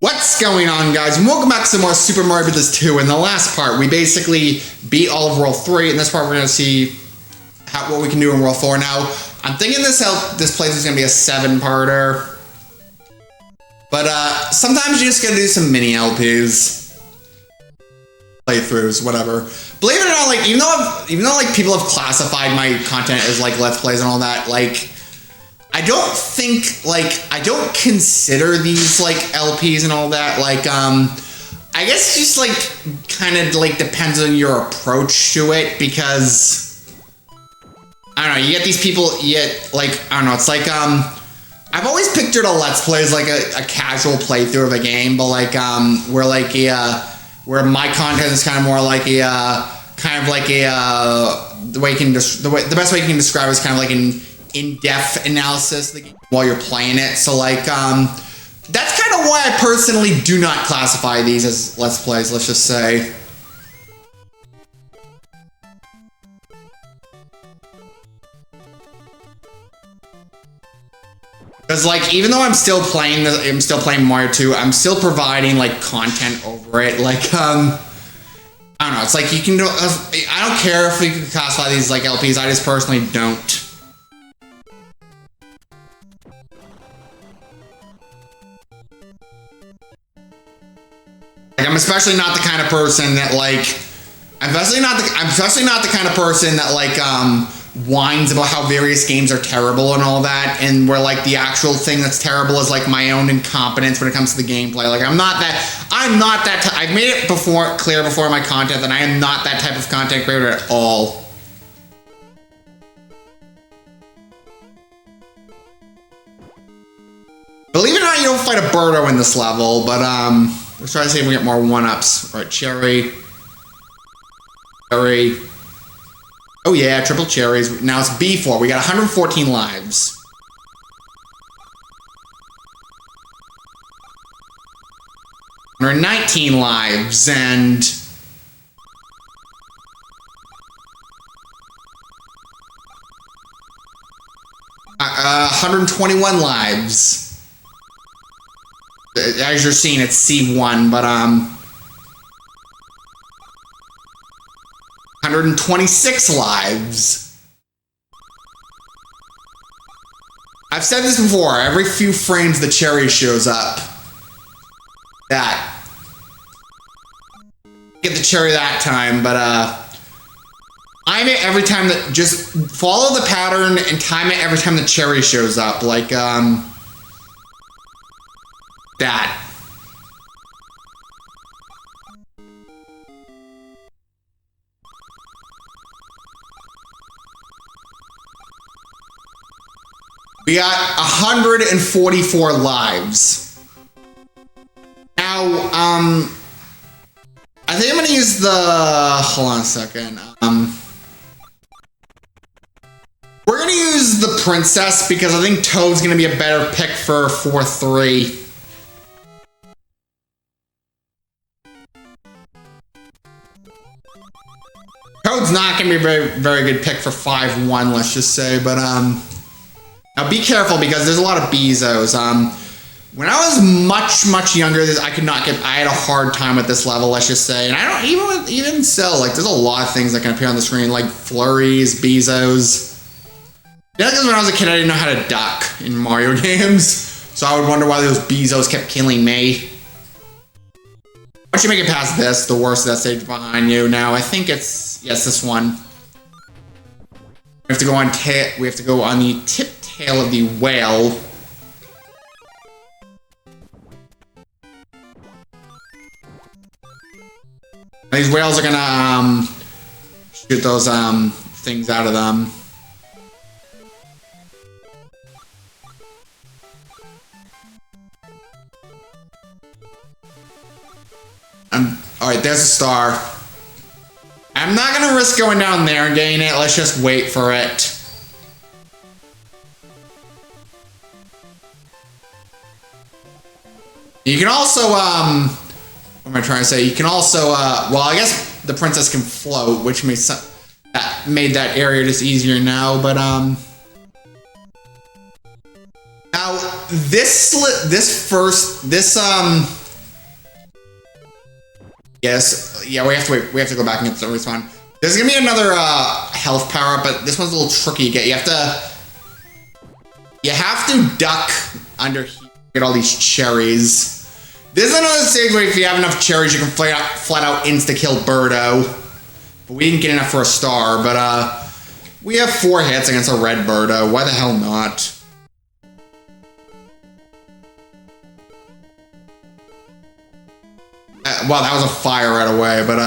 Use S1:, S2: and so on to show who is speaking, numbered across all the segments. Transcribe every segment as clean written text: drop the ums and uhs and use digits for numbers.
S1: What's going on, guys? And welcome back to some more Super Mario Bros. 2. In the last part, we basically beat all of World 3. In this part, we're going to see what we can do in World 4. Now, I'm thinking this place is going to be a 7-parter. But sometimes you just got to do some mini LPs. Playthroughs, whatever. Believe it or not, like, even though like people have classified my content as like Let's Plays and all that, like, I don't consider these like LPs and all that. Like, I guess it just like kind of like depends on your approach to it, because I don't know, you get these people, like, I don't know, it's like, I've always pictured a Let's Play as like a casual playthrough of a game, but like, where like where my content is kind of more like the best way you can describe it is kind of like an in-depth analysis of the game while you're playing it. So like, that's kind of why I personally do not classify these as Let's Plays, let's just say. Because like, even though I'm still playing Mario 2, I'm still providing like content over it. Like, I don't know, it's like you can do, I don't care if we can classify these like LPs, I just personally don't. Like, I'm especially not the kind of person that like, I'm especially not the kind of person that like, whines about how various games are terrible and all that, and where like the actual thing that's terrible is like my own incompetence when it comes to the gameplay. Like, I'm not that I've made it clear before in my content that I am not that type of content creator at all. Believe it or not, you don't fight a Birdo in this level, but let's try to see if we get more 1-ups. Alright, cherry. Oh yeah, triple cherries. Now it's B4. We got 114 lives. Or 19 lives, and 121 lives. As you're seeing, it's C1, but 126 lives. I've said this before, every few frames the cherry shows up. Get the cherry that time, but time it every time that, just follow the pattern and time it every time the cherry shows up, like that. We got 144 lives. Now, I think I'm gonna use the, hold on a second. We're gonna use the princess because I think Toad's gonna be a better pick for 4-3. Toad's not gonna be a very good pick for 5-1, let's just say, but now be careful because there's a lot of Bezos. When I was much younger, I had a hard time with this level, let's just say. And I don't, even so, like, there's a lot of things that can appear on the screen, like Flurries, Bezos. Yeah, because when I was a kid, I didn't know how to duck in Mario games. So I would wonder why those Bezos kept killing me. Once you make it past this, the worst of that stage behind you. Now, I think it's, yes, this one. We have to go on the tip tail of the whale. These whales are gonna shoot those things out of them. Alright, there's a star. I'm not gonna risk going down there and getting it. Let's just wait for it. You can also, what am I trying to say? You can also, well, I guess the princess can float, which made that area just easier now, but, now, this Yes, yeah, we have to wait. We have to go back and get the respawn. There's gonna be another health power up, but this one's a little tricky to get. You have to duck under here to get all these cherries. This is another stage where if you have enough cherries, you can flat out insta-kill Birdo. But we didn't get enough for a star, but we have 4 hits against a red Birdo. Why the hell not? Wow, that was a fire right away, but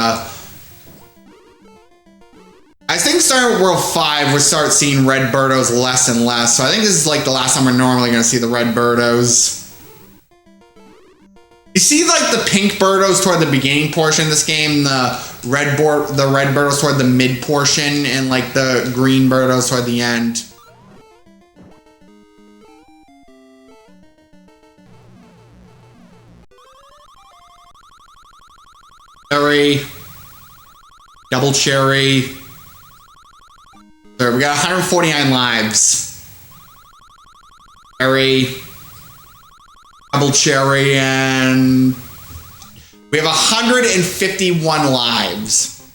S1: I think starting with World 5, we'll start seeing red Birdos less and less. So I think this is like the last time we're normally going to see the red Birdos. You see like the pink Birdos toward the beginning portion of this game, the red Birdos toward the mid portion, and like the green Birdos toward the end. Cherry, double cherry. There, we got 149 lives. Cherry, double cherry, and we have 151 lives.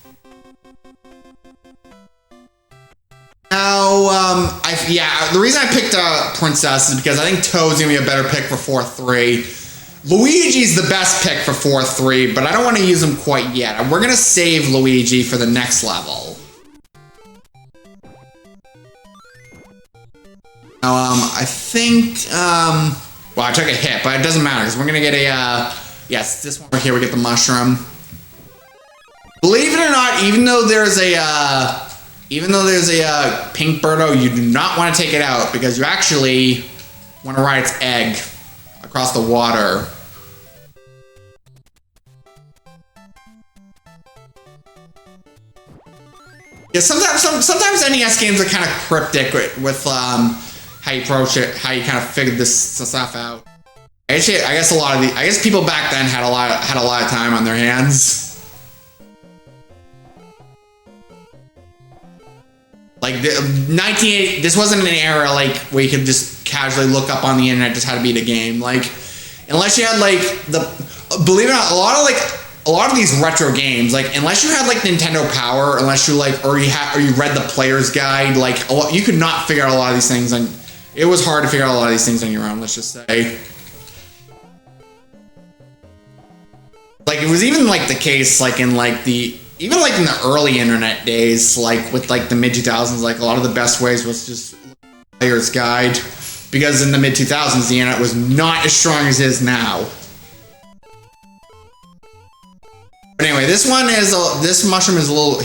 S1: Now, yeah, the reason I picked Princess is because I think Toad's gonna be a better pick for 4-3. Luigi's the best pick for 4-3, but I don't want to use him quite yet. We're gonna save Luigi for the next level. Now, I think, well, I took a hit, but it doesn't matter, because we're gonna get a, yes, this one right here, we get the mushroom. Believe it or not, even though there's a pink Birdo, you do not want to take it out, because you actually want to ride its egg across the water. Yeah, sometimes NES games are kind of cryptic with how you approach it, how you kind of figure this stuff out. Actually, I guess people back then had a lot of time on their hands. Like 1980, this wasn't an era like where you could just casually look up on the internet just how to beat a game. Like, unless you had like believe it or not, a lot of these retro games, like unless you had like Nintendo Power, unless you like, or you read the player's guide, like you could not figure out a lot of these things, and it was hard to figure out a lot of these things on your own. Let's just say, like it was even like the case, like in like the early internet days, like with like the mid 2000s, like a lot of the best ways was just player's guide, because in the mid 2000s the internet was not as strong as it is now. But anyway, this mushroom is a little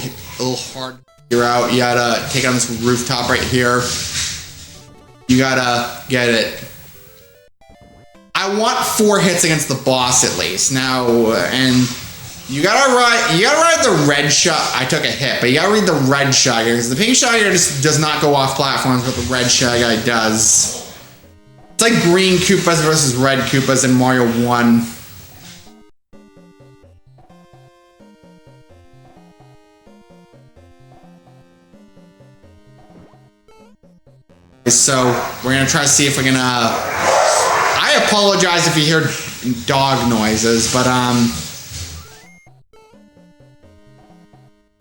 S1: hard to figure out. You gotta take on this rooftop right here. You gotta get it. I want 4 hits against the boss at least. Now, and you gotta ride the red shot. I took a hit, but you gotta read the red shot here, because the pink shot here just does not go off platforms, but the red shot guy does. It's like green Koopas versus red Koopas in Mario 1. So we're gonna try to see if we can. I apologize if you hear dog noises, but I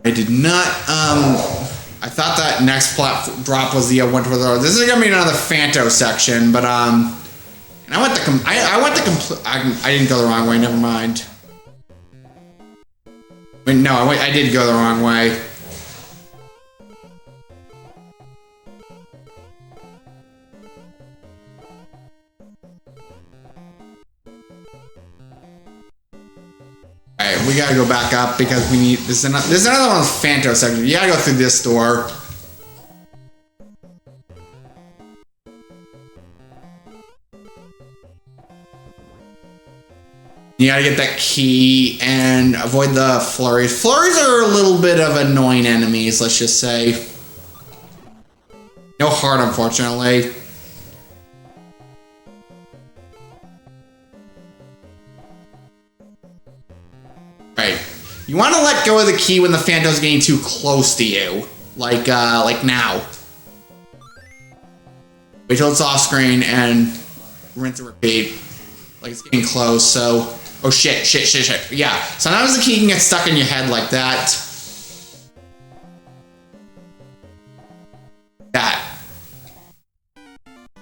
S1: did not. I thought that next drop was the one toward the. This is gonna be another Phanto section, but and I didn't go the wrong way. Never mind. Wait, no, I did go the wrong way. Alright, we gotta go back up because we need this is another one of those Phanto sections. You gotta go through this door. You gotta get that key and avoid the Flurries. Flurries are a little bit of annoying enemies, let's just say. No heart, unfortunately. Right. You want to let go of the key when the Phantom's getting too close to you. Like now. Wait till it's off screen and rinse and repeat. Like it's getting close, so Oh shit, shit, shit, shit. Yeah, sometimes the key can get stuck in your head like that. That.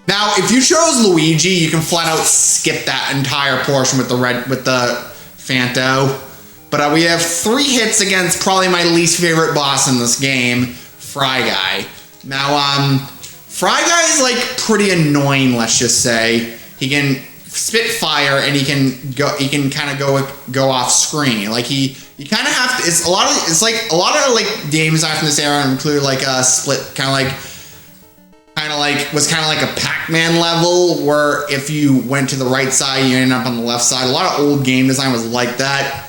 S1: Now, if you chose Luigi, you can flat out skip that entire portion with the Fanto. But we have 3 hits against probably my least favorite boss in this game, Fry Guy. Now, Fry Guy is like pretty annoying, let's just say. He can spit fire and he can kind of go off screen. Like you kind of have to, it's a lot of like games from this era include like a split was kind of like a Pac-Man level where if you went to the right side, you ended up on the left side. A lot of old game design was like that.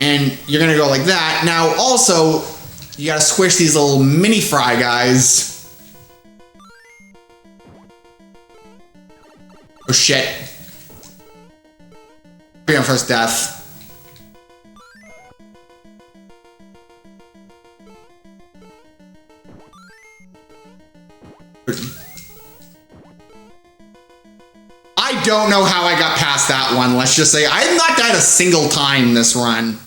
S1: And you're gonna go like that. Now also, you gotta squish these little mini Fry Guys. Oh shit. Be on first death. I don't know how I got past that one, let's just say. I have not died a single time this run.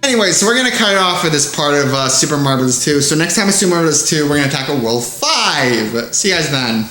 S1: Anyway, so we're going to cut it off for this part of Super Mario Bros. 2. So next time in Super Mario Bros. 2, we're going to tackle World 5. See you guys then.